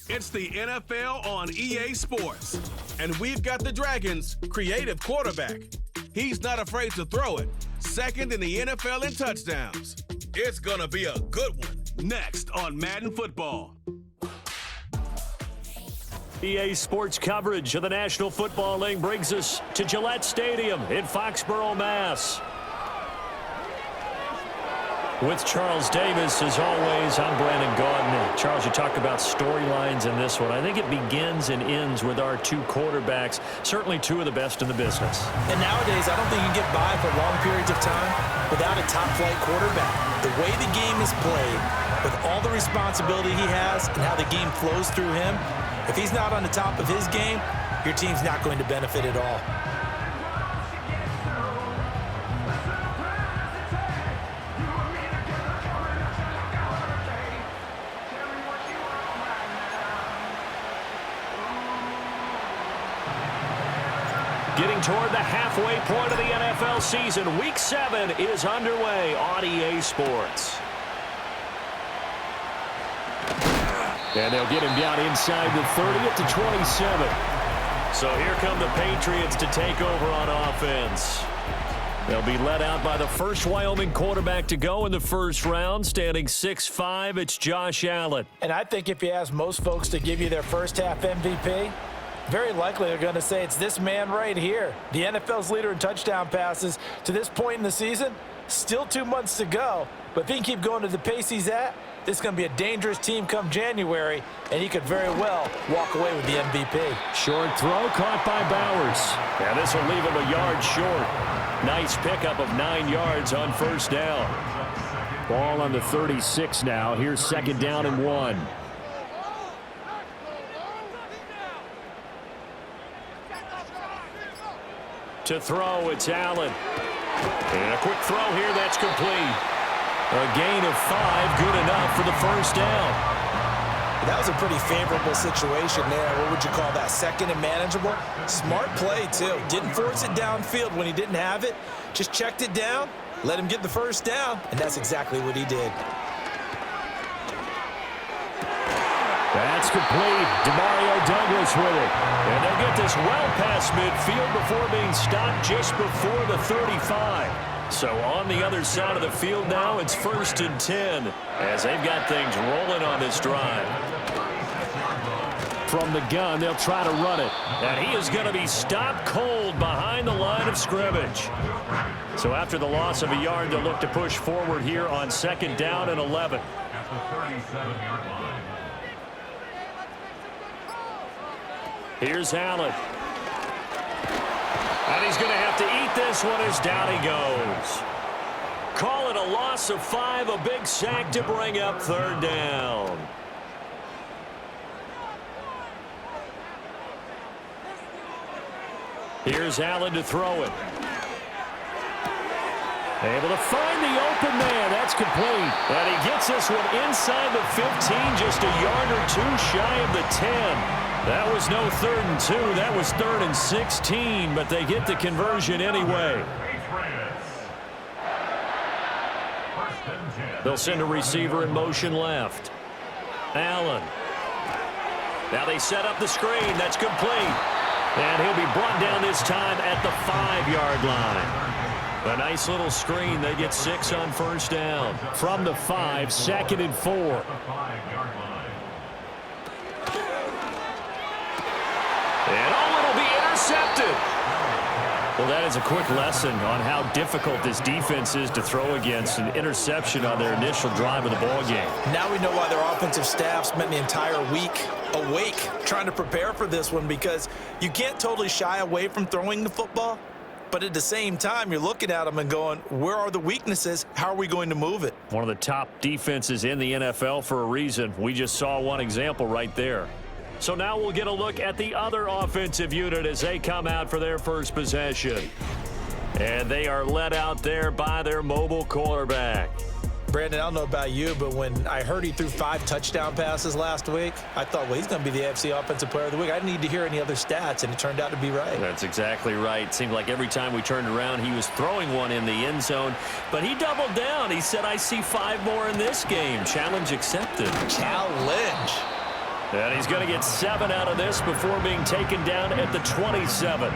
It's the NFL on EA Sports. And we've got the Dragons' creative quarterback. He's not afraid to throw it. Second in the NFL in touchdowns. It's going to be a good one. Next on Madden Football. EA Sports coverage of the National Football League brings us to Gillette Stadium in Foxborough, Mass. With Charles Davis, as always, I'm Brandon Gaudin. Charles, you talk about storylines in this one. I think it begins and ends with our two quarterbacks, certainly two of the best in the business. And nowadays, I don't think you can get by for long periods of time without a top-flight quarterback. The way the game is played, with all the responsibility he has and how the game flows through him, if he's not on the top of his game, your team's not going to benefit at all. Getting toward the halfway point of the NFL season, Week 7 is underway on EA Sports. And they'll get him down inside the 30 at the 27. So here come the Patriots to take over on offense. They'll be led out by the first Wyoming quarterback to go in the first round, standing 6'5". It's Josh Allen. And I think if you ask most folks to give you their first half MVP, very likely they're going to say it's this man right here. The NFL's leader in touchdown passes to this point in the season. Still 2 months to go. But if he can keep going to the pace he's at, this is going to be a dangerous team come January, and he could very well walk away with the MVP. Short throw caught by Bowers. And this will leave him a yard short. Nice pickup of 9 yards on first down. Ball on the 36 now. Here's second down and 1. To throw, it's Allen. And a quick throw here, that's complete. A gain of 5, good enough for the first down. That was a pretty favorable situation there. What would you call that? Second and manageable? Smart play, too. Didn't force it downfield when he didn't have it. Just checked it down, let him get the first down, and that's exactly what he did. That's complete. Demario Douglas with it. And they'll get this well past midfield before being stopped just before the 35. So on the other side of the field now, it's 1st and 10 as they've got things rolling on this drive. From the gun, they'll try to run it. And he is going to be stopped cold behind the line of scrimmage. So after the loss of a yard, they'll look to push forward here on second down and 11. At the 37-yard line. Here's Allen. And he's going to have to eat this one as down he goes. Call it a loss of 5, a big sack to bring up third down. Here's Allen to throw it. Able to find the open man. That's complete. And he gets this one inside the 15, just a yard or 2 shy of the 10. That was no 3rd and 2. That was 3rd and 16, but they get the conversion anyway. They'll send a receiver in motion left. Allen. Now they set up the screen. That's complete. And he'll be brought down this time at the 5-yard line. A nice little screen. They get 6 on first down. From the 5, 2nd and 4. And it'll be intercepted. Well, that is a quick lesson on how difficult this defense is to throw against. An interception on their initial drive of the ballgame. Now we know why their offensive staff spent the entire week awake trying to prepare for this one, because you can't totally shy away from throwing the football. But at the same time, you're looking at them and going, where are the weaknesses? How are we going to move it? One of the top defenses in the NFL for a reason. We just saw one example right there. So now we'll get a look at the other offensive unit as they come out for their first possession. And they are led out there by their mobile quarterback. Brandon, I don't know about you, but when I heard he threw 5 touchdown passes last week, I thought, well, he's going to be the AFC Offensive Player of the Week. I didn't need to hear any other stats, and it turned out to be right. That's exactly right. It seemed like every time we turned around, he was throwing one in the end zone. But he doubled down. He said, I see 5 more in this game. Challenge accepted. Challenge. And he's going to get 7 out of this before being taken down at the 27.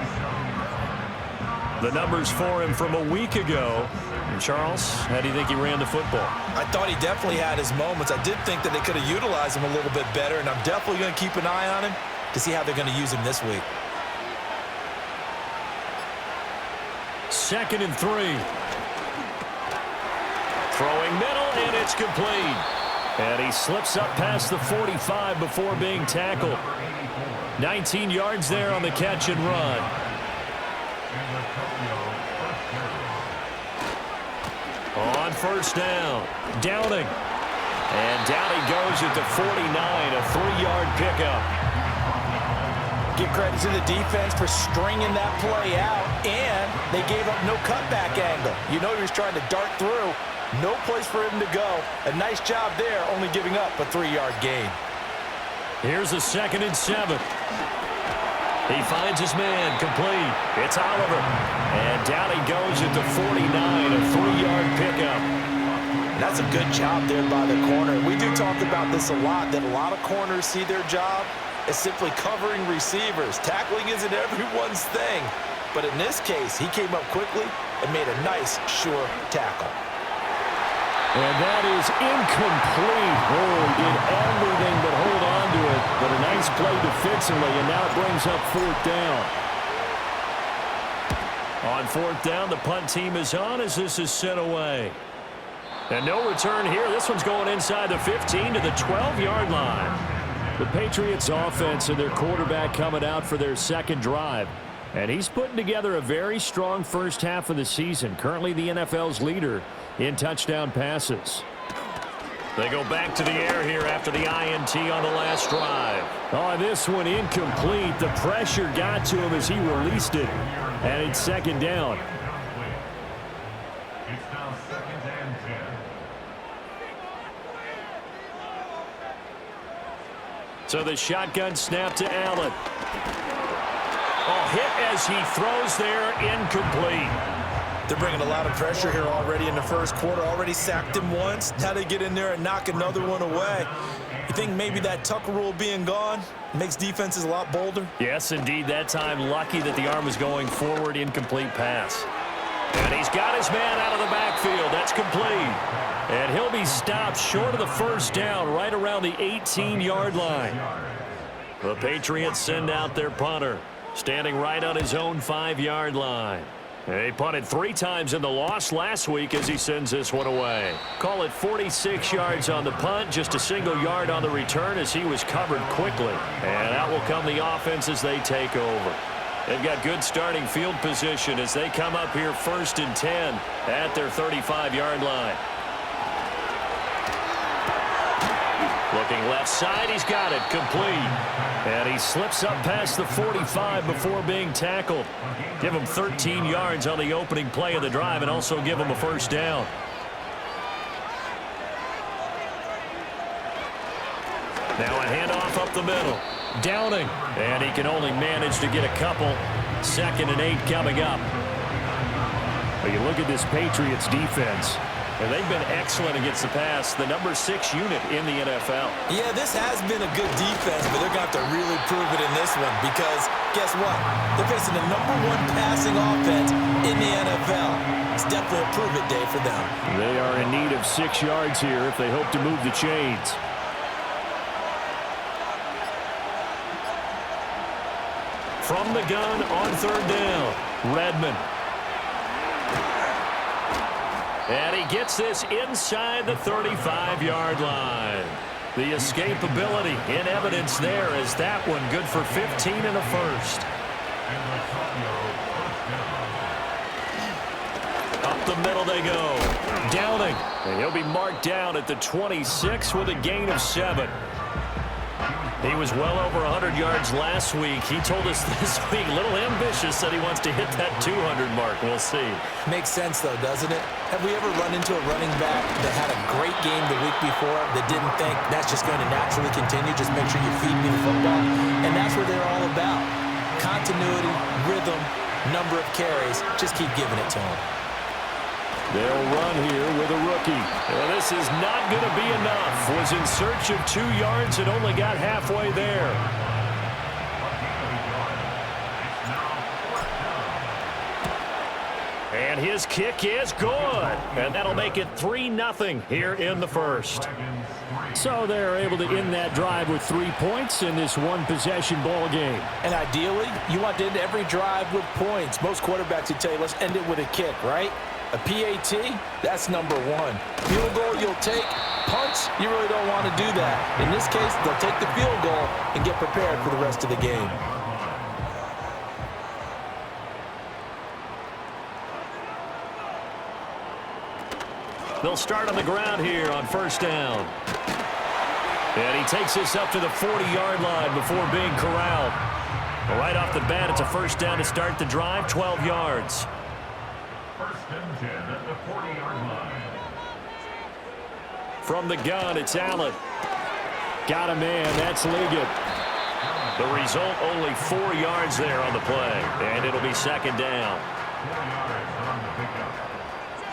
The numbers for him from a week ago. And Charles, how do you think he ran the football? I thought he definitely had his moments. I did think that they could have utilized him a little bit better, and I'm definitely going to keep an eye on him to see how they're going to use him this week. 2nd and 3. Throwing middle, and it's complete. And he slips up past the 45 before being tackled. 19 yards there on the catch and run. On 1st down, Downing. And down he goes at the 49, a 3-yard pickup. Give credit to the defense for stringing that play out, and they gave up no cutback angle. You know he was trying to dart through. No place for him to go. A nice job there, only giving up a 3-yard gain. Here's a 2nd and 7. He finds his man, complete. It's Oliver. And down he goes at the 49, a 3-yard pickup. That's a good job there by the corner. We do talk about this a lot, that a lot of corners see their job as simply covering receivers. Tackling isn't everyone's thing. But in this case, he came up quickly and made a nice, sure tackle. And that is incomplete. Oh, he did everything but hold on to it. But a nice play defensively, and now it brings up 4th down. On 4th down, the punt team is on as this is sent away. And no return here. This one's going inside the 15 to the 12-yard line. The Patriots offense and their quarterback coming out for their 2nd drive. And he's putting together a very strong first half of the season. Currently the NFL's leader in touchdown passes. They go back to the air here after the INT on the last drive. Oh, this one incomplete. The pressure got to him as he released it. And it's 2nd down. It's now 2nd and 10. So the shotgun snap to Allen. Oh, hit as he throws there, incomplete. They're bringing a lot of pressure here already in the first quarter. Already sacked him once. Now they get in there and knock another one away. You think maybe that Tucker rule being gone makes defenses a lot bolder? Yes, indeed. That time, lucky that the arm was going forward, incomplete pass. And he's got his man out of the backfield. That's complete. And he'll be stopped short of the 1st down, right around the 18-yard line. The Patriots send out their punter, standing right on his own 5-yard line. He punted 3 times in the loss last week as he sends this one away. Call it 46 yards on the punt, just a single yard on the return as he was covered quickly. And out will come the offense as they take over. They've got good starting field position as they come up here 1st and 10 at their 35-yard line. Looking left side, he's got it, complete. And he slips up past the 45 before being tackled. Give him 13 yards on the opening play of the drive and also give him a 1st down. Now a handoff up the middle. Downing. And he can only manage to get a couple. 2nd and 8 coming up. Well, you look at this Patriots defense. And they've been excellent against the pass, the number 6 unit in the NFL. Yeah, this has been a good defense, but they're going to have to really prove it in this one because guess what? They're facing the number 1 passing offense in the NFL. It's definitely a prove-it day for them. They are in need of 6 yards here if they hope to move the chains. From the gun on 3rd down, Redmond. And he gets this inside the 35-yard line. The escapability in evidence there as that one good for 15 and a 1st. Up the middle they go. Downing. And he'll be marked down at the 26 with a gain of 7. He was well over 100 yards last week. He told us this week, a little ambitious, that he wants to hit that 200 mark. We'll see. Makes sense, though, doesn't it? Have we ever run into a running back that had a great game the week before that didn't think that's just going to naturally continue? Just make sure you feed me the football. And that's what they're all about. Continuity, rhythm, number of carries. Just keep giving it to them. They'll run here with a rookie. And this is not going to be enough. was in search of 2 yards and only got halfway there. And his kick is good. And that'll make it 3-0 here in the first. So they're able to end that drive with 3 points in this one-possession ball game. And ideally, you want to end every drive with points. Most quarterbacks would tell you, let's end it with a kick, right? A PAT, that's number 1. Field goal you'll take. Punts, you really don't want to do that. In this case, they'll take the field goal and get prepared for the rest of the game. They'll start on the ground here on first down. And he takes this up to the 40-yard line before being corralled. Right off the bat, it's a first down to start the drive, 12 yards. First and 10 at the 40-yard line. From the gun, it's Allen. Got a man, that's Liggett. The result, only 4 yards there on the play. And it'll be second down. 4 yards on the pickup.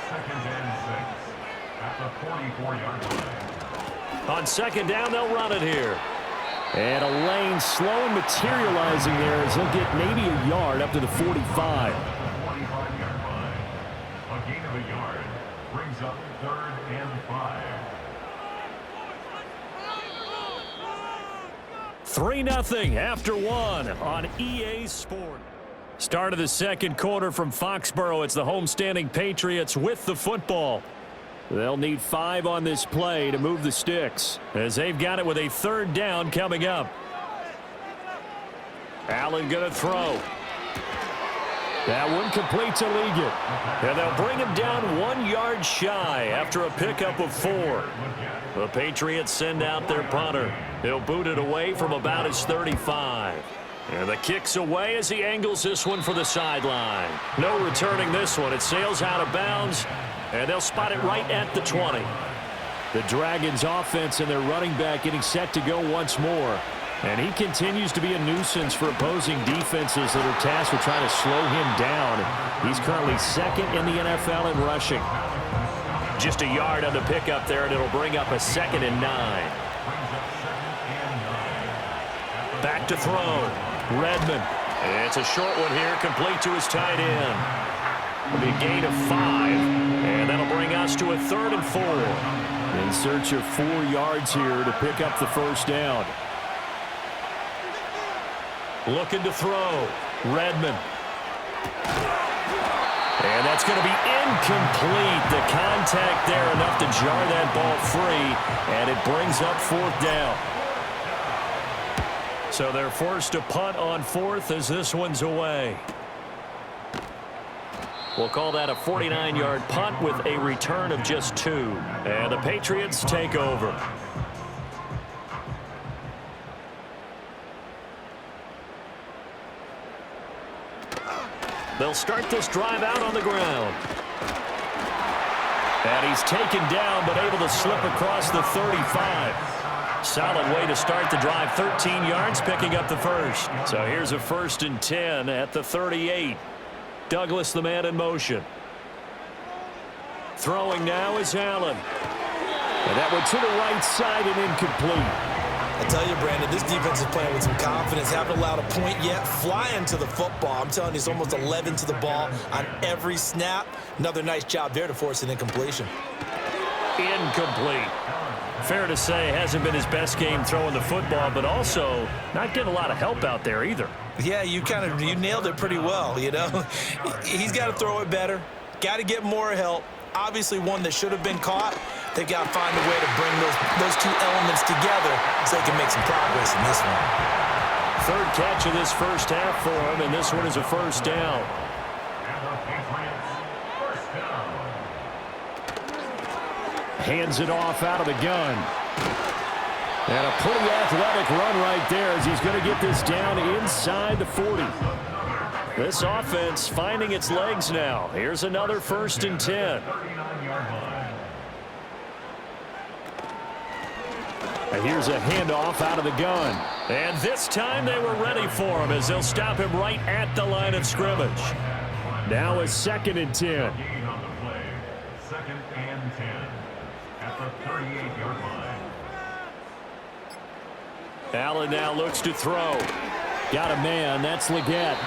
Second and 6 at the 44-yard line. On second down, they'll run it here. And a lane slow and materializing there as he'll get maybe a yard up to the 45. 45-yard line. A gain of a yard brings up 3rd and 5. 3-0 after 1 on EA Sport. Start of the second quarter from Foxborough. It's the homestanding Patriots with the football. They'll need 5 on this play to move the sticks as they've got it with a third down coming up. Allen going to throw. That one completes a Liggett. And they'll bring him down 1 yard shy after a pickup of 4. The Patriots send out their punter. He'll boot it away from about his 35. And the kick's away as he angles this one for the sideline. No returning this one. It sails out of bounds, and they'll spot it right at the 20. The Dragons offense and their running back getting set to go once more. And he continues to be a nuisance for opposing defenses that are tasked with trying to slow him down. He's currently 2nd in the NFL in rushing. Just a yard on the pickup there, and it'll bring up a 2nd and 9. Back to throw. Redmond. It's a short one here, complete to his tight end. It'll be a gain of 5, and that'll bring us to a 3rd and 4. In search of 4 yards here to pick up the first down. Looking to throw. Redmond. And that's going to be incomplete. The contact there enough to jar that ball free, and it brings up 4th down. So they're forced to punt on 4th as this one's away. We'll call that a 49-yard punt with a return of just 2. And the Patriots take over. They'll start this drive out on the ground. And he's taken down but able to slip across the 35. Solid way to start the drive. 13 yards, picking up the first. So here's a 1st and 10 at the 38. Douglas, the man in motion. Throwing now is Allen. And that one to the right side and incomplete. I tell you, Brandon, this defense is playing with some confidence. Haven't allowed a point yet. Flying to the football. I'm telling you, it's almost 11 to the ball on every snap. Another nice job there to force an incompletion. Incomplete. Fair to say, hasn't been his best game throwing the football, but also not getting a lot of help out there either. Yeah, you nailed it pretty well, you know. He's got to throw it better. Got to get more help. Obviously one that should have been caught. They got to find a way to bring those 2 elements together so they can make some progress in this one. 3rd catch of this first half for him, and this one is a first down. Hands it off out of the gun. And a pretty athletic run right there as he's going to get this down inside the 40. This offense finding its legs now. Here's another 1st and 10. And here's a handoff out of the gun. And this time they were ready for him as they'll stop him right at the line of scrimmage. Now a 2nd and 10. 2nd and 10 at the 38-yard line. Allen now looks to throw. Got a man. That's Leggett.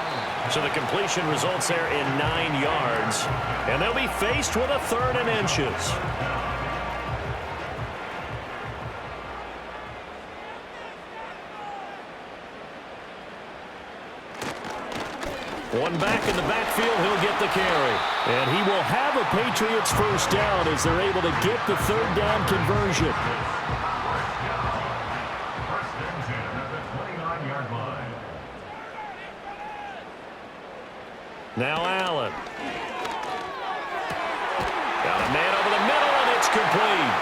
So the completion results there in 9 yards. And they'll be faced with a 3rd and inches. One back in the backfield, he'll get the carry. And he will have a Patriots first down as they're able to get the 3rd down conversion. First and 10 at the 29-yard line. Now Allen. Got a man over the middle, and it's complete.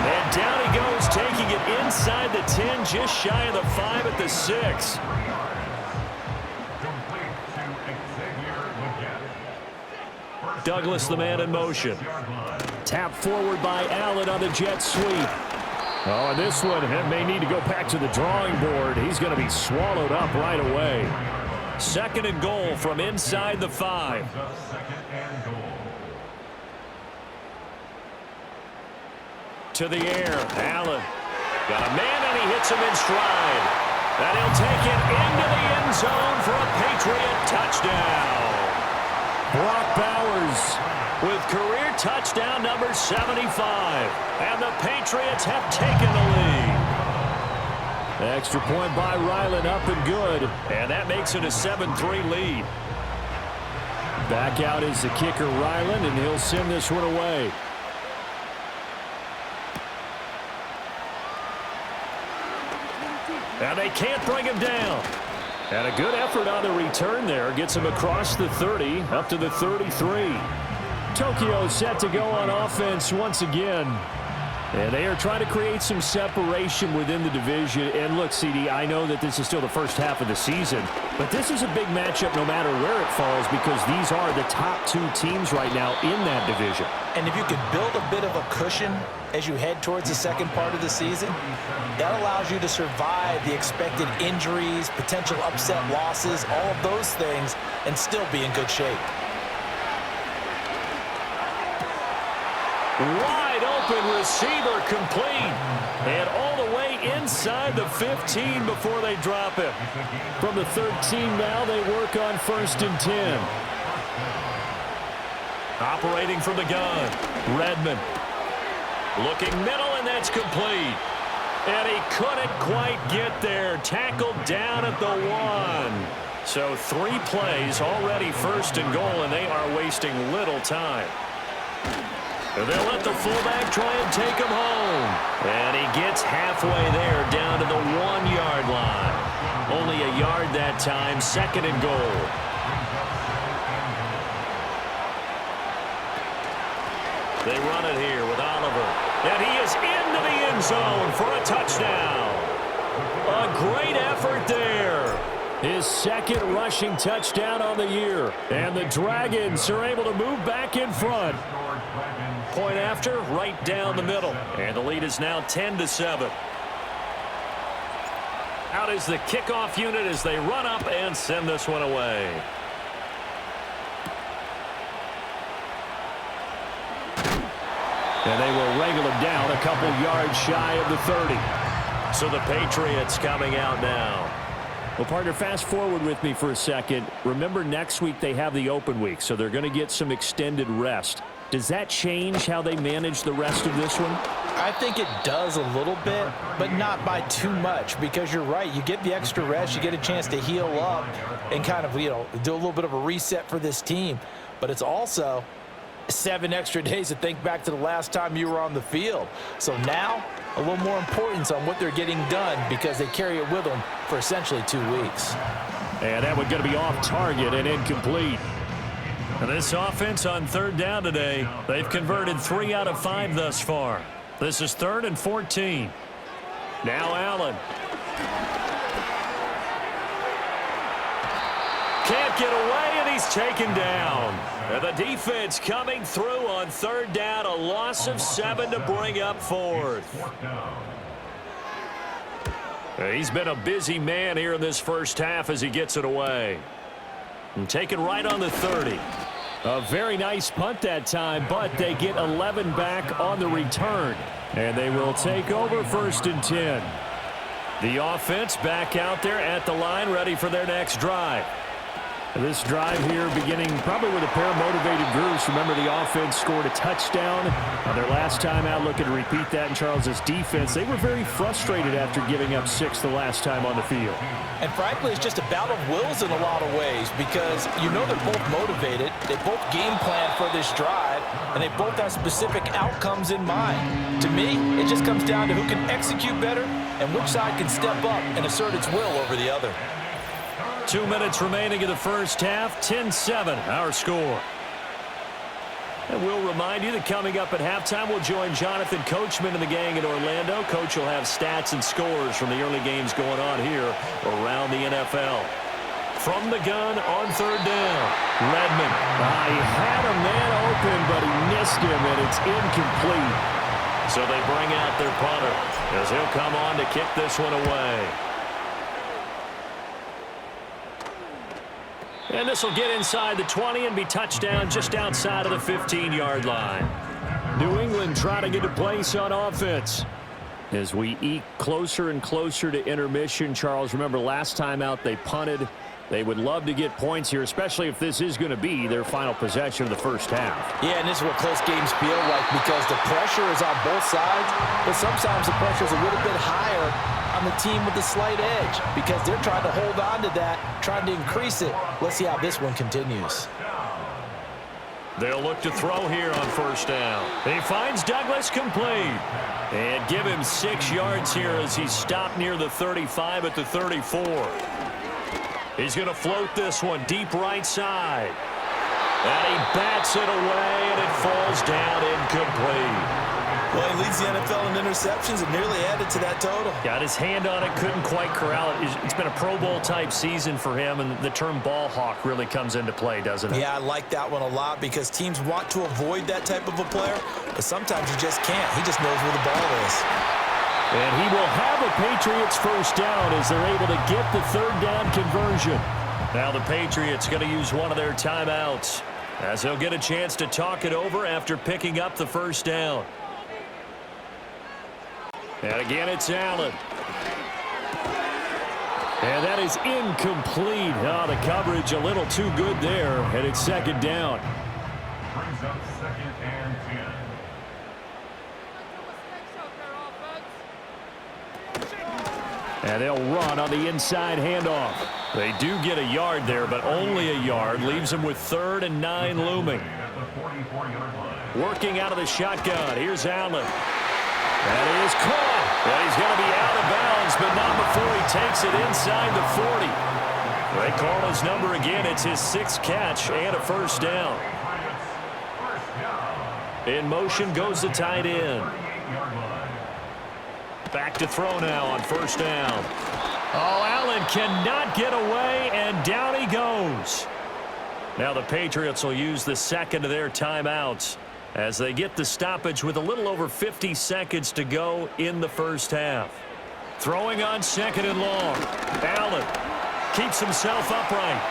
And down he goes, taking it inside the 10, just shy of the 5 at the 6. Douglas, the man in motion. Tap forward by Allen on the jet sweep. Oh, and this one may need to go back to the drawing board. He's going to be swallowed up right away. 2nd and goal from inside the 5. To the air. Allen got a man, and he hits him in stride. And he'll take it into the end zone for a Patriot touchdown. Brock Bowers with career touchdown number 75. And the Patriots have taken the lead. Extra point by Ryland, up and good. And that makes it a 7-3 lead. Back out is the kicker, Ryland, and he'll send this one away. And they can't bring him down. And a good effort on the return there. Gets him across the 30, up to the 33. Tokyo set to go on offense once again. And they are trying to create some separation within the division. And look, CD, I know that this is still the first half of the season, but this is a big matchup no matter where it falls, because these are the top 2 teams right now in that division. And if you could build a bit of a cushion as you head towards the second part of the season, that allows you to survive the expected injuries, potential upset losses, all of those things, and still be in good shape. Wide open receiver, complete. And all the way inside the 15 before they drop it. From the 13 now, they work on 1st and 10. Operating from the gun, Redmond. Looking middle, and that's complete. And he couldn't quite get there. Tackled down at the 1. So 3 plays, already 1st and goal, and they are wasting little time. They'll let the fullback try and take him home. And he gets halfway there, down to the 1-yard line. Only a yard that time, 2nd and goal. They run it here with Oliver. And he is into the end zone for a touchdown. A great effort there. His 2nd rushing touchdown on the year. And the Dragons are able to move back in front. Point after, right down the middle. And the lead is now 10-7. Out is the kickoff unit as they run up and send this one away. And they will wrangle him down a couple yards shy of the 30. So the Patriots coming out now. Well, partner, fast forward with me for a second. Remember, next week they have the open week, so they're going to get some extended rest. Does that change how they manage the rest of this one? I think it does a little bit, but not by too much, because you're right. You get the extra rest. You get a chance to heal up and kind of, do a little bit of a reset for this team. But it's also 7 extra days to think back to the last time you were on the field. So now, a little more importance on what they're getting done, because they carry it with them for essentially 2 weeks. And that one's going to be off target and incomplete. And this offense on 3rd down today, they've converted 3 out of 5 thus far. This is 3rd and 14. Now Allen. Can't get away, and he's taken down. And the defense coming through on 3rd down, a loss of 7 to bring up 4th. He's been a busy man here in this first half as he gets it away. And taken right on the 30. A very nice punt that time, but they get 11 back on the return. And they will take over 1st and 10. The offense back out there at the line, ready for their next drive. This drive here beginning probably with a pair of motivated groups. Remember, the offense scored a touchdown on their last time out, looking to repeat that in Charles's defense. They were very frustrated after giving up 6 the last time on the field. And frankly, it's just a battle of wills in a lot of ways because you know they're both motivated. They both game plan for this drive, and they both have specific outcomes in mind. To me, it just comes down to who can execute better and which side can step up and assert its will over the other. 2 minutes remaining in the first half, 10-7 our score. And we'll remind you that coming up at halftime, we'll join Jonathan Coachman and the gang in Orlando. Coach will have stats and scores from the early games going on here around the NFL. From the gun on third down, Redmond. He had a man open, but he missed him, and it's incomplete. So they bring out their punter as he'll come on to kick this one away. And this will get inside the 20 and be touchdown just outside of the 15-yard line. New England trying to get a place on offense. As we eke closer and closer to intermission, Charles, remember last time out they punted. They would love to get points here, especially if this is going to be their final possession of the first half. Yeah, and this is what close games feel like because the pressure is on both sides, but sometimes the pressure is a little bit higher on the team with the slight edge because they're trying to hold on to that, trying to increase it. Let's see how this one continues. They'll look to throw here on first down. He finds Douglas complete. And give him 6 yards here as he stopped near the 35 at the 34. He's going to float this one deep right side. And he bats it away, and it falls down incomplete. Well, he leads the NFL in interceptions and nearly added to that total. Got his hand on it, couldn't quite corral it. It's been a Pro Bowl-type season for him, and the term ball hawk really comes into play, doesn't it? Yeah, I like that one a lot because teams want to avoid that type of a player, but sometimes you just can't. He just knows where the ball is. And he will have a Patriots first down as they're able to get the third down conversion. Now the Patriots going to use one of their timeouts as they'll get a chance to talk it over after picking up the first down. And again, it's Allen. And that is incomplete. The coverage a little too good there, and it's second down. Brings up 2nd and 10. And they'll run on the inside handoff. They do get a yard there, but only a yard. Leaves them with 3rd and 9 looming. At the 44-yard line. Working out of the shotgun. Here's Allen. And he is caught. And he's going to be out of bounds, but not before he takes it inside the 40. They call his number again. It's his 6th catch and a first down. In motion goes the tight end. Back to throw now on first down. Allen cannot get away, and down he goes. Now the Patriots will use the second of their timeouts as they get the stoppage with a little over 50 seconds to go in the first half. Throwing on 2nd and long. Allen keeps himself upright.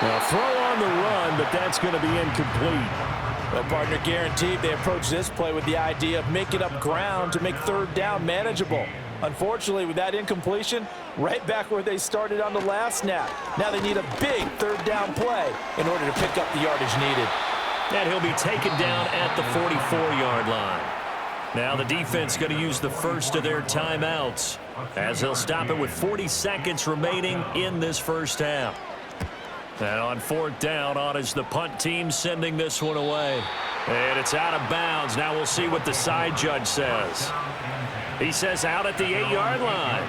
Now throw on the run, but that's going to be incomplete. Well, partner, guaranteed they approach this play with the idea of making up ground to make third down manageable. Unfortunately, with that incompletion, right back where they started on the last snap. Now they need a big third down play in order to pick up the yardage needed. And he'll be taken down at the 44-yard line. Now the defense going to use the first of their timeouts as they'll stop it with 40 seconds remaining in this first half. And on 4th down, on is the punt team sending this one away. And it's out of bounds. Now we'll see what the side judge says. He says out at the 8-yard line.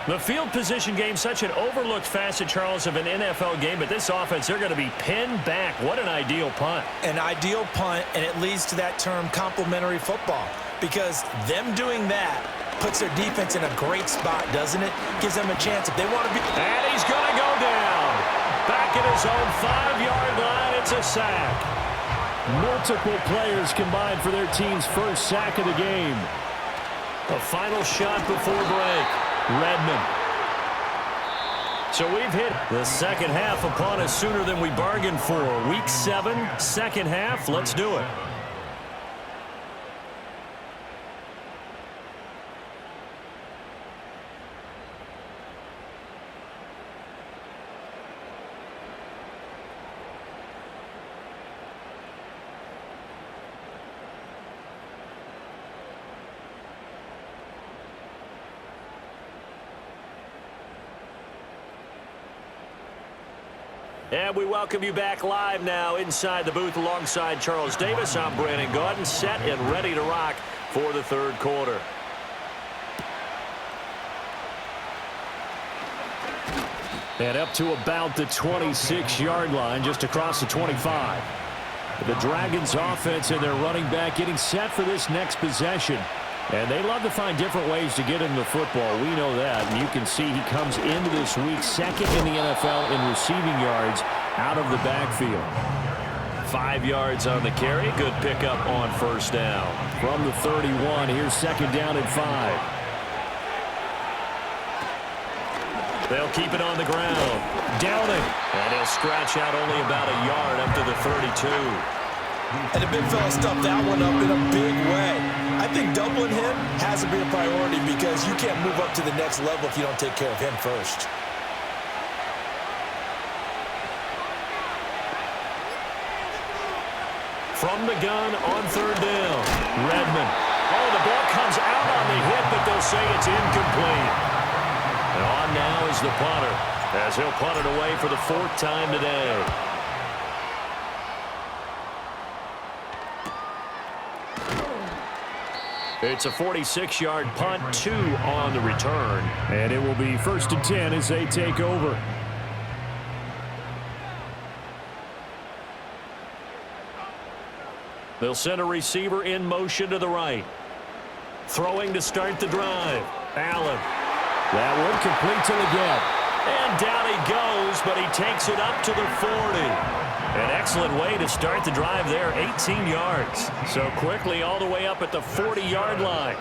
The field position game, such an overlooked facet, Charles, of an NFL game, but this offense, they're going to be pinned back. What an ideal punt. An ideal punt, and it leads to that term complementary football, because them doing that puts their defense in a great spot, doesn't it? Gives them a chance if they want to be. And he's going to go down. Back at his own 5-yard line, it's a sack. Multiple players combined for their team's first sack of the game. A final shot before break. Redmond. So we've hit the second half upon us sooner than we bargained for. Week 7, second half. Let's do it. And we welcome you back live now inside the booth alongside Charles Davis. I'm Brandon Gaudin, set and ready to rock for the third quarter. And up to about the 26-yard line, just across the 25. The Dragons offense and their running back getting set for this next possession. And they love to find different ways to get him the football. We know that. And you can see he comes into this week second in the NFL in receiving yards out of the backfield. 5 yards on the carry. Good pickup on first down. From the 31, here's second down and 5. They'll keep it on the ground. Downing. And he'll scratch out only about a yard up to the 32. And the big fella stuffed that one up in a big way. I think doubling him has to be a priority because you can't move up to the next level if you don't take care of him first. From the gun on third down. Redmond. Oh, the ball comes out on the hit, but they'll say it's incomplete. And on now is the punter, as he'll punt it away for the 4th time today. It's a 46-yard punt, 2 on the return. And it will be 1st and 10 as they take over. They'll send a receiver in motion to the right. Throwing to start the drive. Allen. That one complete to the gap. And down he goes, but he takes it up to the 40. An excellent way to start the drive there, 18 yards. So quickly all the way up at the 40-yard line.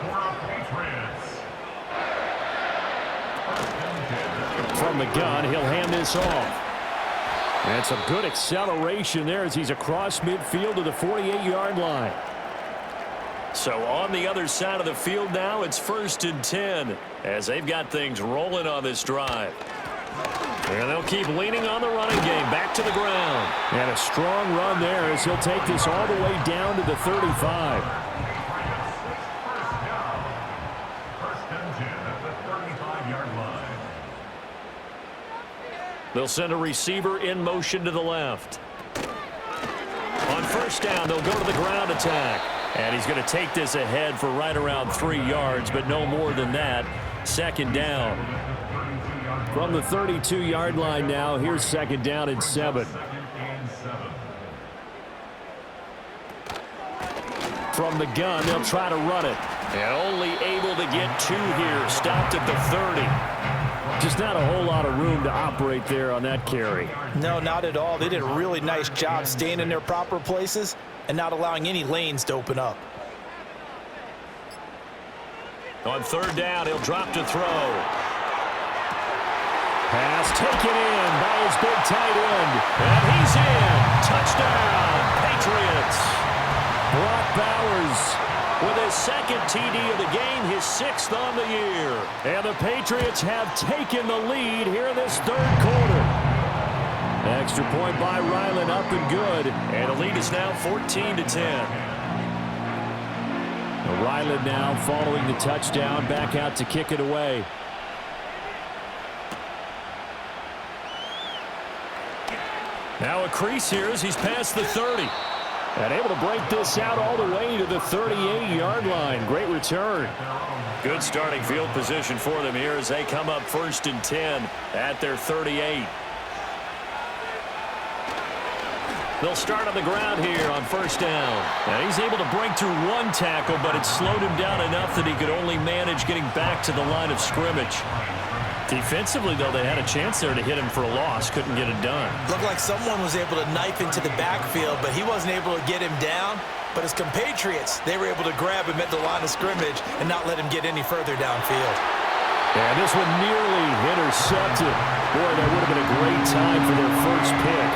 From the gun, he'll hand this off. And some good acceleration there as he's across midfield to the 48-yard line. So on the other side of the field now, it's 1st and 10 as they've got things rolling on this drive. And they'll keep leaning on the running game. Back to the ground. And a strong run there as he'll take this all the way down to the 35. First and 10 at the 35-yard line. They'll send a receiver in motion to the left. On first down, they'll go to the ground attack. And he's going to take this ahead for right around 3 yards, but no more than that. Second down. From the 32-yard line now, here's second down and 7. From the gun, they'll try to run it. And only able to get 2 here. Stopped at the 30. Just not a whole lot of room to operate there on that carry. No, not at all. They did a really nice job staying in their proper places and not allowing any lanes to open up. On third down, he'll drop to throw. Pass taken in by his big tight end. And he's in. Touchdown, Patriots. Brock Bowers with his 2nd TD of the game, his 6th on the year. And the Patriots have taken the lead here in this third quarter. Extra point by Ryland, up and good. And the lead is now 14-10. Ryland now following the touchdown, back out to kick it away. Now a crease here as he's past the 30. And able to break this out all the way to the 38-yard line. Great return. Good starting field position for them here as they come up 1st and 10 at their 38. They'll start on the ground here on first down. And he's able to break through 1 tackle, but it slowed him down enough that he could only manage getting back to the line of scrimmage. Defensively, though, they had a chance there to hit him for a loss. Couldn't get it done. Looked like someone was able to knife into the backfield, but he wasn't able to get him down. But his compatriots, they were able to grab him at the line of scrimmage and not let him get any further downfield. And this one nearly intercepted. Boy, that would have been a great time for their first pick.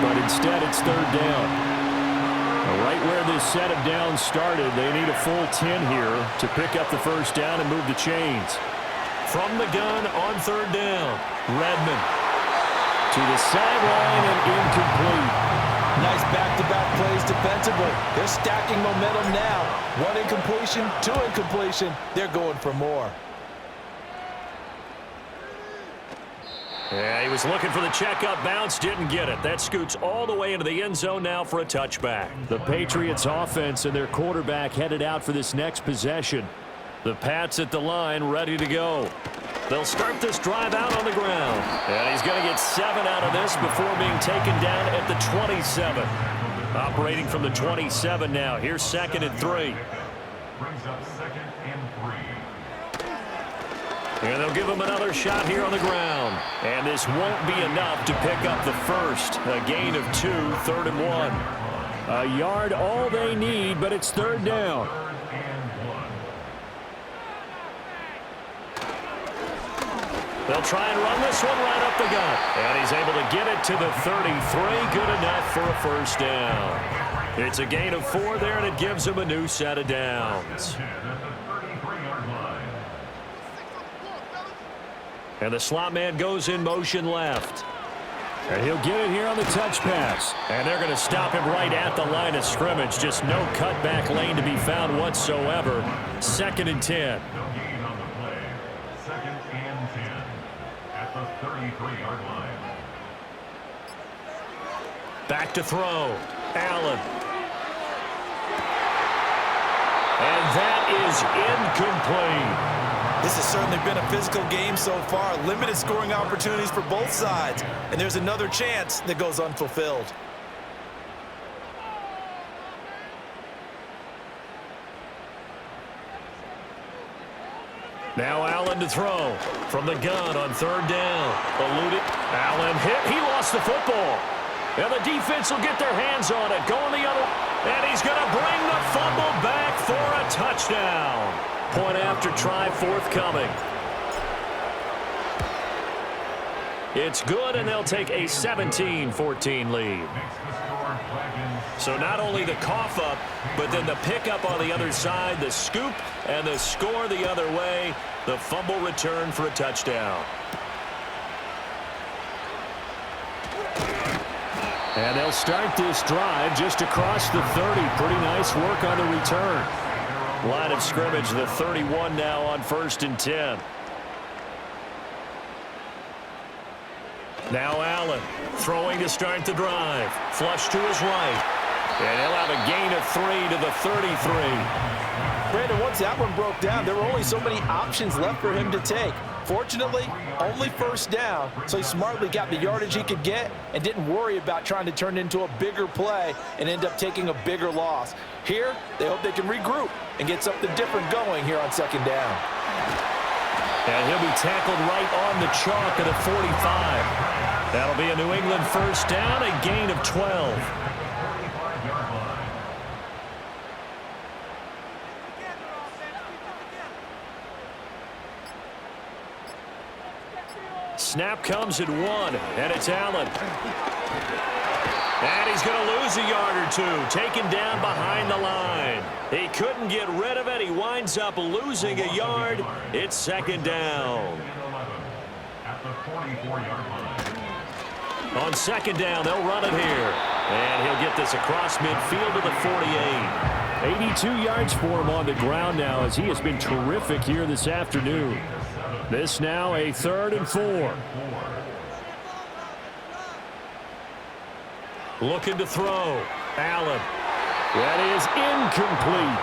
But instead, it's third down. Right where this set of downs started, they need a full 10 here to pick up the first down and move the chains. From the gun on third down, Redmond. To the sideline and incomplete. Nice back-to-back plays defensively. They're stacking momentum now. 1 incompletion, 2 incompletion. They're going for more. Yeah, he was looking for the checkup bounce, didn't get it. That scoots all the way into the end zone now for a touchback. The Patriots offense and their quarterback headed out for this next possession. The Pats at the line, ready to go. They'll start this drive out on the ground. And he's going to get 7 out of this before being taken down at the 27. Operating from the 27 now. Here's 2nd and 3. Brings up 2nd and 3. And they'll give him another shot here on the ground. And this won't be enough to pick up the first. A gain of 2, 3rd and 1. A yard all they need, but it's 3rd down. They'll try and run this one right up the gut. And he's able to get it to the 33. Good enough for a first down. It's a gain of 4 there, and it gives him a new set of downs. And the slot man goes in motion left. And he'll get it here on the touch pass. And they're going to stop him right at the line of scrimmage. Just no cutback lane to be found whatsoever. 2nd and 10. No gain on the play. 2nd and 10 at the 33-yard line. Back to throw. Allen. And that is incomplete. This has certainly been a physical game so far. Limited scoring opportunities for both sides. And there's another chance that goes unfulfilled. Now Allen to throw from the gun on 3rd down. Eluded. Allen hit. He lost the football. And the defense will get their hands on it. Going the other. And he's going to bring the fumble back for a touchdown. Point after try forthcoming. It's good, and they'll take a 17-14 lead. So not only the cough up, but then the pickup on the other side, the scoop, and the score the other way. The fumble return for a touchdown. And they'll start this drive just across the 30. Pretty nice work on the return. Line of scrimmage, the 31 now on 1st and 10. Now Allen throwing to start the drive. Flush to his right. And he'll have a gain of 3 to the 33. Brandon, once that one broke down, there were only so many options left for him to take. Fortunately, only 1st down, so he smartly got the yardage he could get and didn't worry about trying to turn it into a bigger play and end up taking a bigger loss. Here, they hope they can regroup and get something different going here on 2nd down. And he'll be tackled right on the chalk at a 45. That'll be a New England 1st down, a gain of 12. Snap comes at 1, and it's Allen. And he's going to lose a yard or 2, taken down behind the line. He couldn't get rid of it. He winds up losing a yard. It's 2nd down. On 2nd down, they'll run it here. And he'll get this across midfield to the 48. 82 yards for him on the ground now as he has been terrific here this afternoon. This now a 3rd and 4. Looking to throw. Allen. That is incomplete.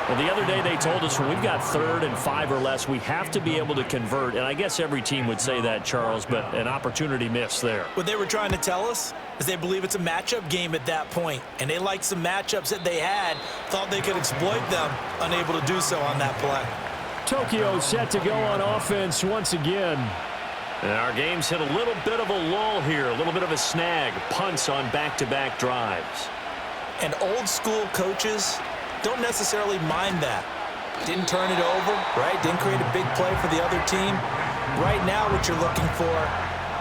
Well, the other day they told us when we've got 3rd and 5 or less, we have to be able to convert. And I guess every team would say that, Charles, but an opportunity missed there. What they were trying to tell us is they believe it's a matchup game at that point. And they liked some matchups that they had, thought they could exploit them, unable to do so on that play. Tokyo set to go on offense once again. And our game's hit a little bit of a lull here, a little bit of a snag. Punts on back-to-back drives. And old school coaches don't necessarily mind that. Didn't turn it over, right? Didn't create a big play for the other team. Right now what you're looking for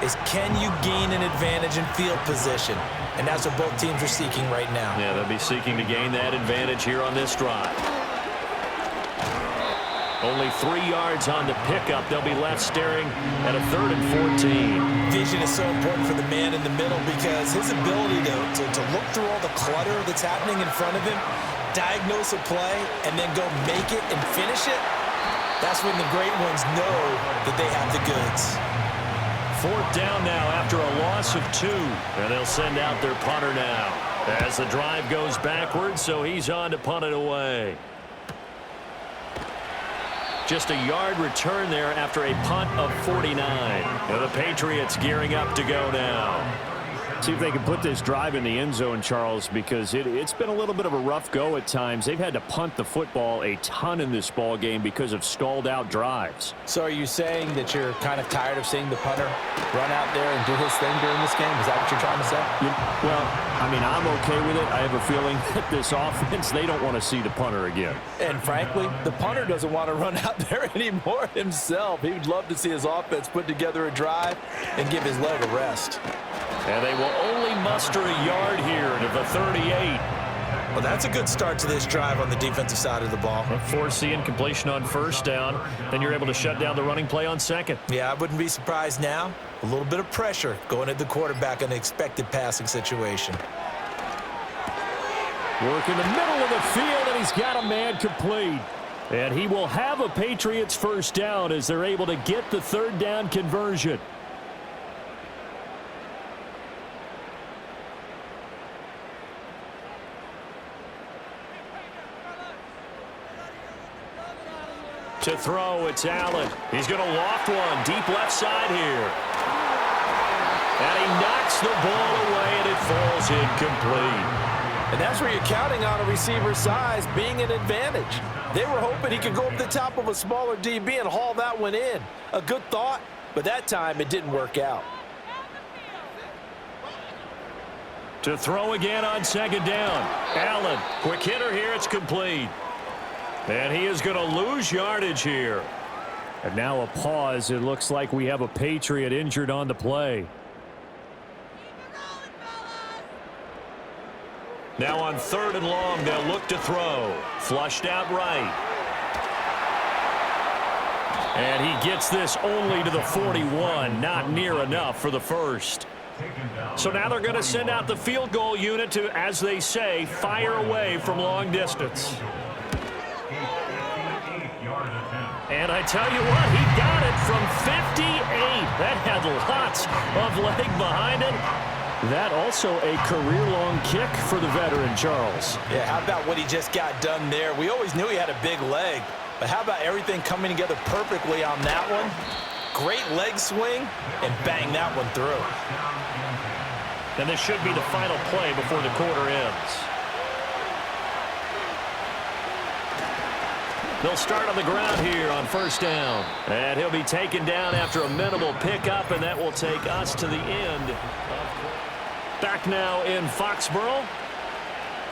is can you gain an advantage in field position? And that's what both teams are seeking right now. Yeah, they'll be seeking to gain that advantage here on this drive. Only 3 yards on the pickup. They'll be left staring at a 3rd and 14. Vision is so important for the man in the middle because his ability to look through all the clutter that's happening in front of him, diagnose a play, and then go make it and finish it, that's when the great ones know that they have the goods. 4th down now after a loss of 2. And they'll send out their punter now as the drive goes backwards, so he's on to punt it away. Just a yard return there after a punt of 49. And the Patriots gearing up to go now. See if they can put this drive in the end zone, Charles, because it's been a little bit of a rough go at times. They've had to punt the football a ton in this ball game because of stalled-out drives. So are you saying that you're kind of tired of seeing the punter run out there and do his thing during this game? Is that what you're trying to say? Well, I mean, I'm okay with it. I have a feeling that this offense, they don't want to see the punter again. And frankly, the punter doesn't want to run out there anymore himself. He would love to see his offense put together a drive and give his leg a rest. And they will only muster a yard here to the 38. Well, that's a good start to this drive on the defensive side of the ball. Force the incompletion on 1st down. Then you're able to shut down the running play on 2nd. Yeah, I wouldn't be surprised now. A little bit of pressure going at the quarterback in an expected passing situation. Work in the middle of the field, and he's got a man complete. And he will have a Patriots 1st down as they're able to get the 3rd down conversion. To throw, it's Allen. He's going to loft one deep left side here. And he knocks the ball away, and it falls incomplete. And that's where you're counting on a receiver's size being an advantage. They were hoping he could go up the top of a smaller DB and haul that one in. A good thought, but that time it didn't work out. To throw again on 2nd down. Allen, quick hitter here, it's complete. And he is going to lose yardage here. And now a pause. It looks like we have a Patriot injured on the play. Now on 3rd and long, they'll look to throw. Flushed out right. And he gets this only to the 41. Not near enough for the 1st. So now they're going to send out the field goal unit to, as they say, fire away from long distance. And I tell you what, he got it from 58. That had lots of leg behind it. That also a career-long kick for the veteran, Charles. Yeah, how about what he just got done there? We always knew he had a big leg, but how about everything coming together perfectly on that one? Great leg swing, and bang that one through. And this should be the final play before the quarter ends. They'll start on the ground here on 1st down. And he'll be taken down after a minimal pickup, and that will take us to the end. Back now in Foxborough.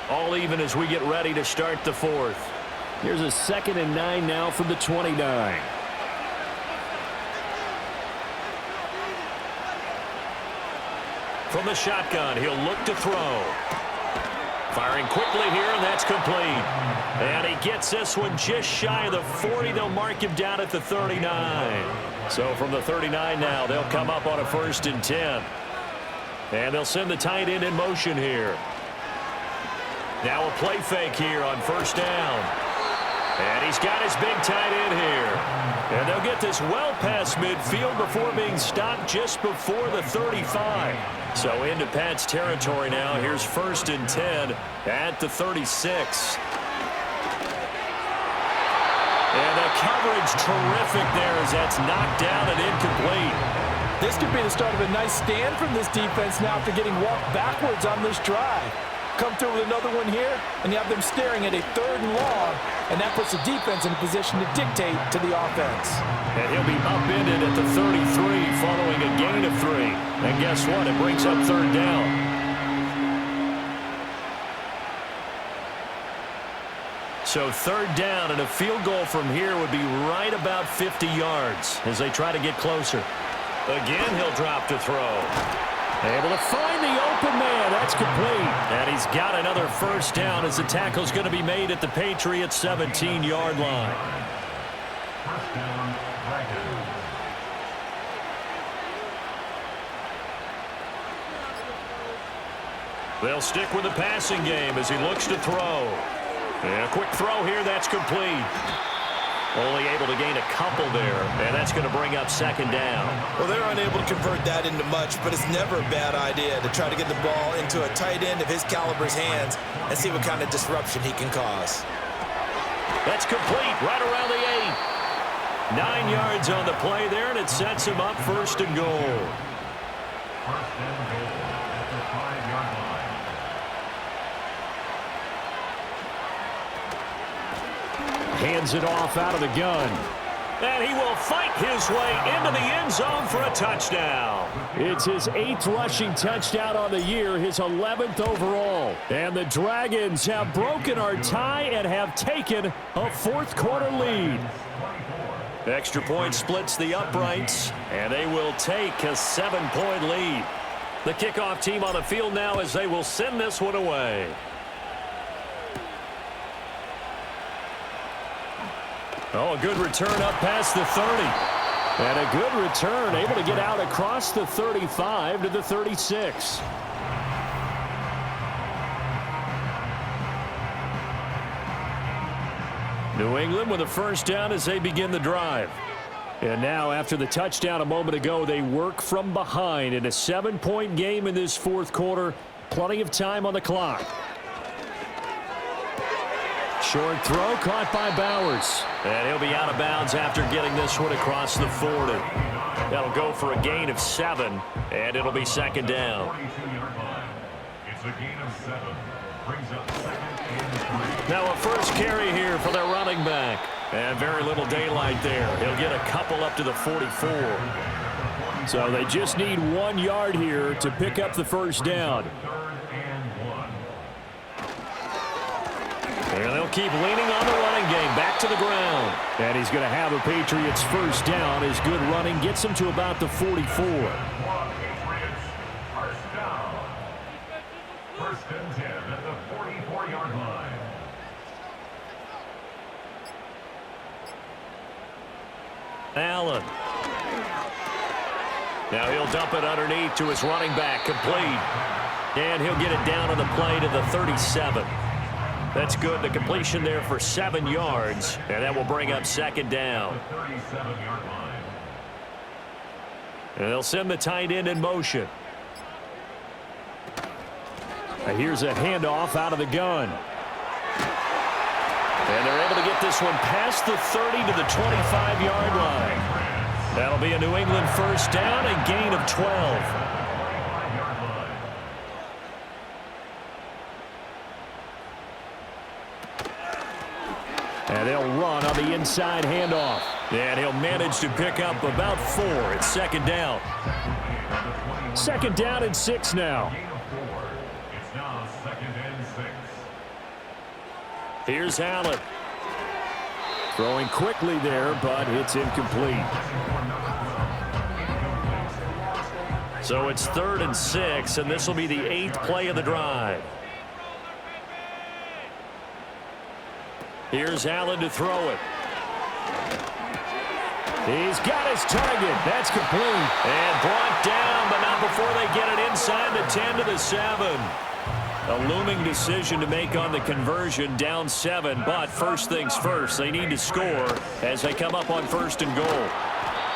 All even as we get ready to start the 4th. Here's a 2nd and 9 now from the 29. From the shotgun, he'll look to throw. Firing quickly here, and that's complete. And he gets this one just shy of the 40. They'll mark him down at the 39. So from the 39 now, they'll come up on a 1st and 10. And they'll send the tight end in motion here. Now a play fake here on 1st down. And he's got his big tight end here. And they'll get this well past midfield before being stopped just before the 35. So into Pat's territory now. Here's 1st and 10 at the 36. And the coverage terrific there as that's knocked down and incomplete. This could be the start of a nice stand from this defense now after getting walked backwards on this drive. Come through with another one here, and you have them staring at a 3rd and long, and that puts the defense in a position to dictate to the offense. And he'll be upended at the 33 following a gain of 3. And guess what? It brings up 3rd down. So 3rd down, and a field goal from here would be right about 50 yards as they try to get closer. Again, he'll drop to throw. Able to find the open man. That's complete. And he's got another 1st down as the tackle's going to be made at the Patriots' 17-yard line. 1st down, Dragons. They'll stick with the passing game as he looks to throw. And a quick throw here, that's complete. Only able to gain a couple there, and that's going to bring up second down. Well, they're unable to convert that into much, but it's never a bad idea to try to get the ball into a tight end of his caliber's hands and see what kind of disruption he can cause. That's complete right around the 8. 9 yards on the play there, and it sets him up first and goal. First and goal at the 5-yard line. Hands it off out of the gun. And he will fight his way into the end zone for a touchdown. It's his 8th rushing touchdown on the year, his 11th overall. And the Dragons have broken our tie and have taken a fourth-quarter lead. Extra point splits the uprights, and they will take a 7-point lead. The kickoff team on the field now as they will send this one away. Oh, a good return up past the 30. And a good return, able to get out across the 35 to the 36. New England with a first down as they begin the drive. And now, after the touchdown a moment ago, they work from behind in a 7-point game in this fourth quarter. Plenty of time on the clock. Short throw caught by Bowers. And he'll be out of bounds after getting this one across the 40. That'll go for a gain of 7, and it'll be second down. 42-yard line. It's a gain of 7. Brings up second and 3. Now a first carry here for their running back. And very little daylight there. He'll get a couple up to the 44. So they just need 1 yard here to pick up the first down. And they'll keep leaning on the running game. Back to the ground. And he's going to have a Patriots first down. His good running gets him to about the 44. Patriots first down. First and 10 at the 44-yard line. Allen. Now he'll dump it underneath to his running back. Complete. And he'll get it down on the play to the 37. That's good. The completion there for 7 yards. And that will bring up second down. 37-yard line. And they'll send the tight end in motion. And here's a handoff out of the gun. And they're able to get this one past the 30 to the 25-yard line. That'll be a New England first down, a gain of 12. And they'll run on the inside handoff. And he'll manage to pick up about 4. It's second down. Second down and 6 now. It's now second and 6. Here's Allen. Throwing quickly there, but it's incomplete. So it's 3rd and 6, and this will be the 8th play of the drive. Here's Allen to throw it. He's got his target. That's complete. And brought down, but not before they get it inside the 10 to the 7. A looming decision to make on the conversion, down 7. But first things first, they need to score as they come up on first and goal.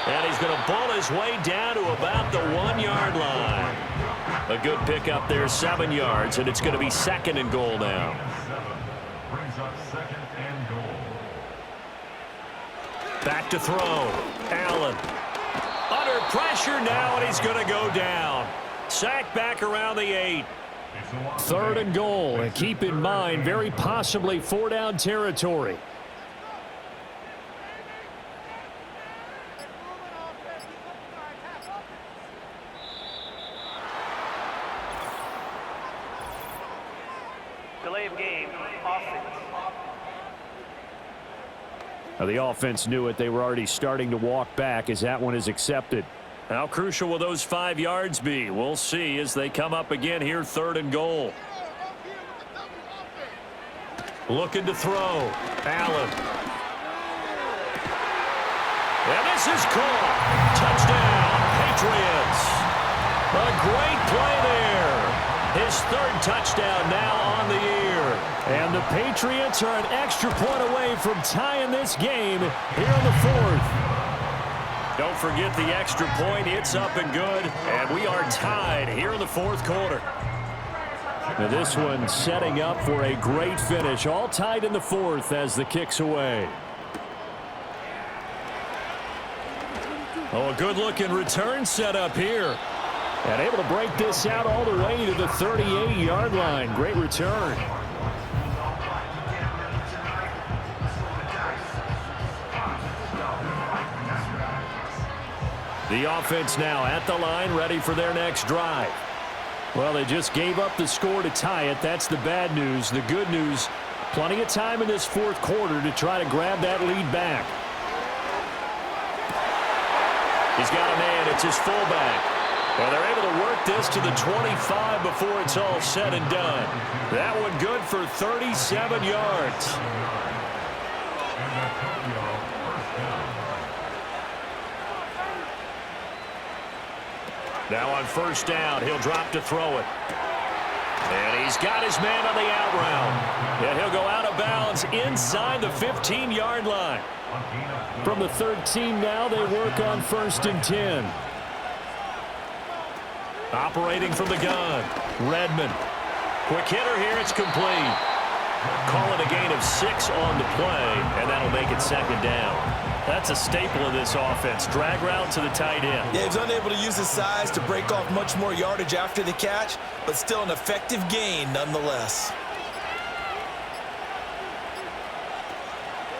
And he's going to ball his way down to about the 1-yard line. A good pickup there, 7 yards, and it's going to be second and goal now. Brings up second and goal. Back to throw. Allen. Under pressure now, and he's going to go down. Sacked back around the 8. 3rd and goal. And keep in mind, very possibly 4-down territory. Delay of game, offense. Now the offense knew it. They were already starting to walk back as that one is accepted. How crucial will those 5 yards be? We'll see as they come up again here, 3rd and goal. Looking to throw. Allen. And this is caught. Touchdown, Patriots. A great play there. His third touchdown now on the year. And the Patriots are an extra point away from tying this game here in the fourth. Don't forget the extra point. It's up and good. And we are tied here in the fourth quarter. Now this one setting up for a great finish. All tied in the fourth as the kick's away. Oh, a good-looking return set up here. And able to break this out all the way to the 38-yard line. Great return. The offense now at the line, ready for their next drive. Well, they just gave up the score to tie it. That's the bad news. The good news, plenty of time in this fourth quarter to try to grab that lead back. He's got a man. It's his fullback. And they're able to work this to the 25 before it's all said and done. That one good for 37 yards. Now on first down, he'll drop to throw it. And he's got his man on the out route. And he'll go out of bounds inside the 15-yard line. From the 13 now, they work on 1st and 10. Operating from the gun, Redmond. Quick hitter here, it's complete. Call it a gain of 6 on the play, and that'll make it second down. That's a staple of this offense. Drag route to the tight end. Yeah, he's unable to use his size to break off much more yardage after the catch, but still an effective gain nonetheless.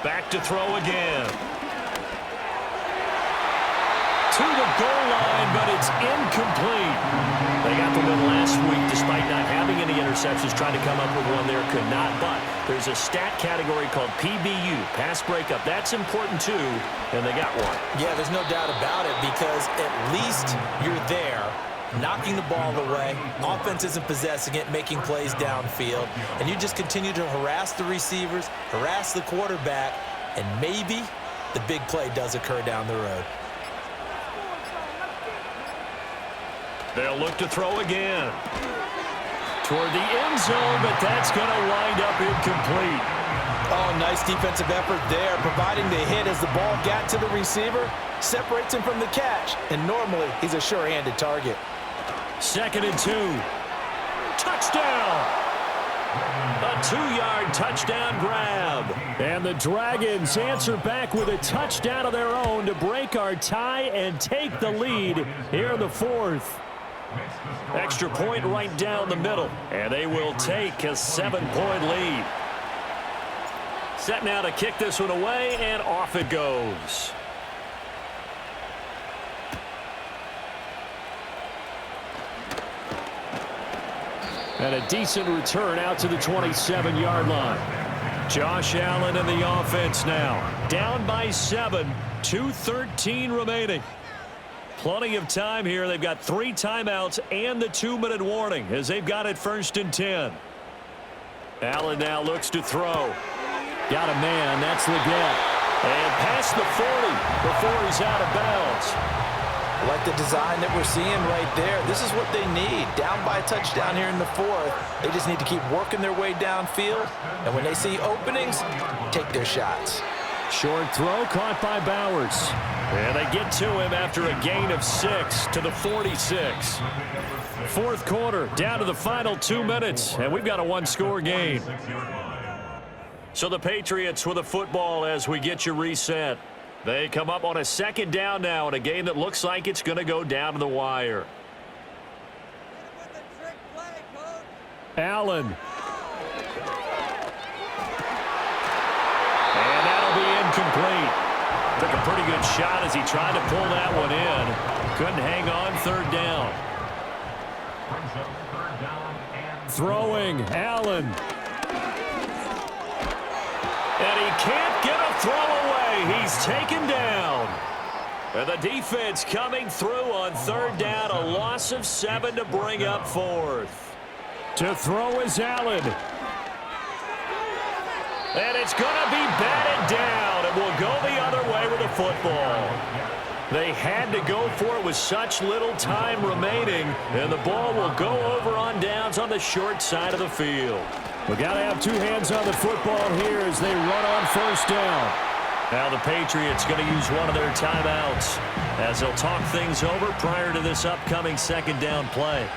Back to throw again. To the goal line, but it's incomplete. They got the win last week despite not having any interceptions. Trying to come up with one there, could not. But there's a stat category called PBU, pass breakup. That's important too, and they got one. Yeah, there's no doubt about it because at least you're there, knocking the ball away. Offense isn't possessing it, making plays downfield. And you just continue to harass the receivers, harass the quarterback, and maybe the big play does occur down the road. They'll look to throw again. Toward the end zone, but that's going to wind up incomplete. Oh, nice defensive effort there, providing the hit as the ball got to the receiver, separates him from the catch, and normally he's a sure-handed target. 2nd and 2. Touchdown! A 2-yard touchdown grab. And the Dragons answer back with a touchdown of their own to break our tie and take the lead here in the fourth. Extra point right down the middle, and they will take a 7-point lead. Set now to kick this one away, and off it goes. And a decent return out to the 27-yard line. Josh Allen and the offense now. Down by 7, 2:13 remaining. Plenty of time here. They've got 3 timeouts and the 2-minute warning as they've got it 1st and 10. Allen now looks to throw. Got a man. That's Leggett. And past the 40 before he's out of bounds. I like the design that we're seeing right there. This is what they need. Down by a touchdown here in the fourth. They just need to keep working their way downfield. And when they see openings, take their shots. Short throw caught by Bowers. And they get to him after a gain of 6 to the 46. Fourth quarter, down to the final 2 minutes, and we've got a 1-score game. So the Patriots with the football as we get you reset. They come up on a 2nd down now in a game that looks like it's going to go down to the wire. Allen. And that'll be incomplete. Took a pretty good shot as he tried to pull that one in. Couldn't hang on 3rd down. Throwing, Allen. And he can't get a throw away. He's taken down. And the defense coming through on 3rd down. A loss of 7 to bring up 4th. To throw is Allen. And it's going to be batted down. And we'll go the other way with the football. They had to go for it with such little time remaining, and the ball will go over on downs on the short side of the field. We got to have two hands on the football here as they run on first down. Now the Patriots going to use one of their timeouts as they'll talk things over prior to this upcoming second down play.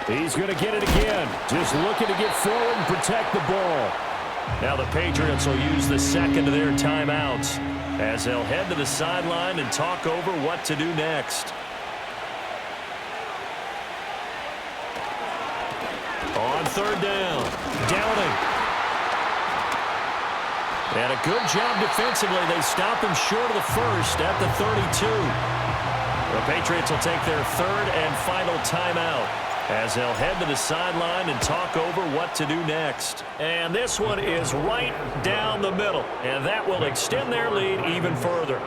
He's going to get it again. Just looking to get forward and protect the ball. Now the Patriots will use the second of their timeouts as they'll head to the sideline and talk over what to do next. On third down, Downing. And a good job defensively. They stop him short of the first at the 32. The Patriots will take their third and final timeout as they'll head to the sideline and talk over what to do next. And this one is right down the middle, and that will extend their lead even further.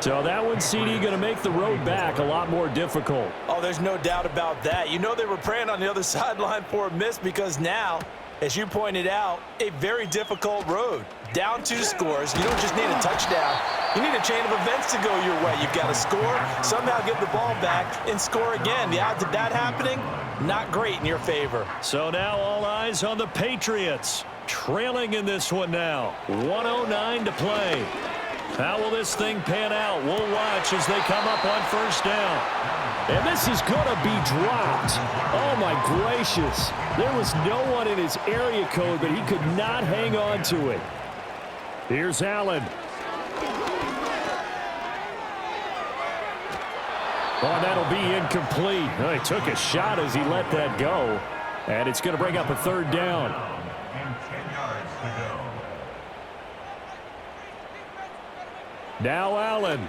So that one, CD, going to make the road back a lot more difficult. Oh, there's no doubt about that. You know they were praying on the other sideline for a miss because now, as you pointed out, a very difficult road. Down 2 scores. You don't just need a touchdown. You need a chain of events to go your way. You've got to score, somehow get the ball back, and score again. The odds of that happening, not great in your favor. So now all eyes on the Patriots. Trailing in this one now. 1:09 to play. How will this thing pan out? We'll watch as they come up on first down. And this is going to be dropped. Oh, my gracious. There was no one in his area code, but he could not hang on to it. Here's Allen. Oh, that'll be incomplete. Oh, he took a shot as he let that go. And it's going to bring up a third down. And 10 yards to go. Now Allen.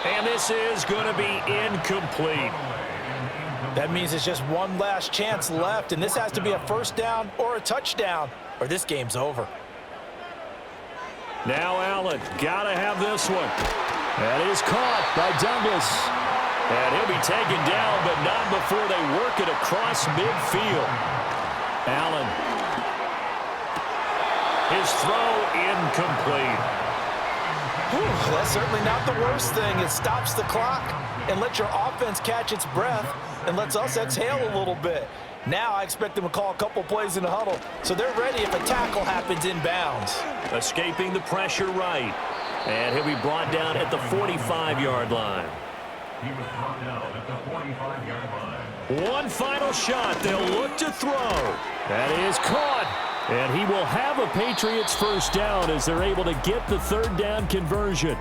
And this is going to be incomplete. That means it's just one last chance left, and this has to be a first down or a touchdown, or this game's over. Now Allen, got to have this one. That is caught by Douglas. And he'll be taken down, but not before they work it across midfield. Allen. His throw incomplete. Whew, that's certainly not the worst thing. It stops the clock and lets your offense catch its breath and lets us exhale a little bit. Now I expect them to call a couple plays in the huddle, so they're ready if a tackle happens inbounds. Escaping the pressure right. And he'll be brought down at the 45-yard line. He was brought down at the 45-yard line. One final shot. They'll look to throw. That is caught. And he will have a Patriots first down as they're able to get the third down conversion.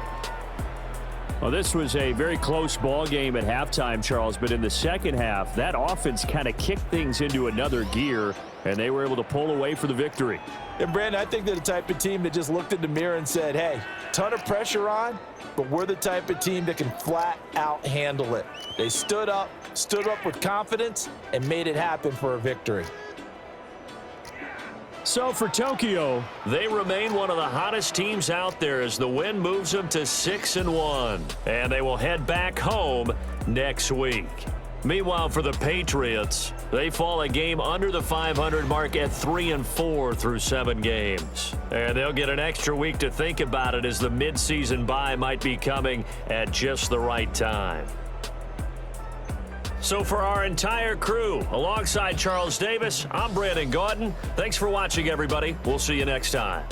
Well, this was a very close ball game at halftime, Charles, but in the second half, that offense kind of kicked things into another gear, and they were able to pull away for the victory. And, Brandon, I think they're the type of team that just looked in the mirror and said, hey, ton of pressure on, but we're the type of team that can flat out handle it. They stood up with confidence, and made it happen for a victory. So for Tokyo, they remain one of the hottest teams out there as the win moves them to 6-1. And they will head back home next week. Meanwhile, for the Patriots, they fall a game under the 500 mark at 3-4 through 7 games. And they'll get an extra week to think about it as the midseason bye might be coming at just the right time. So for our entire crew, alongside Charles Davis, I'm Brandon Gaudin. Thanks for watching, everybody. We'll see you next time.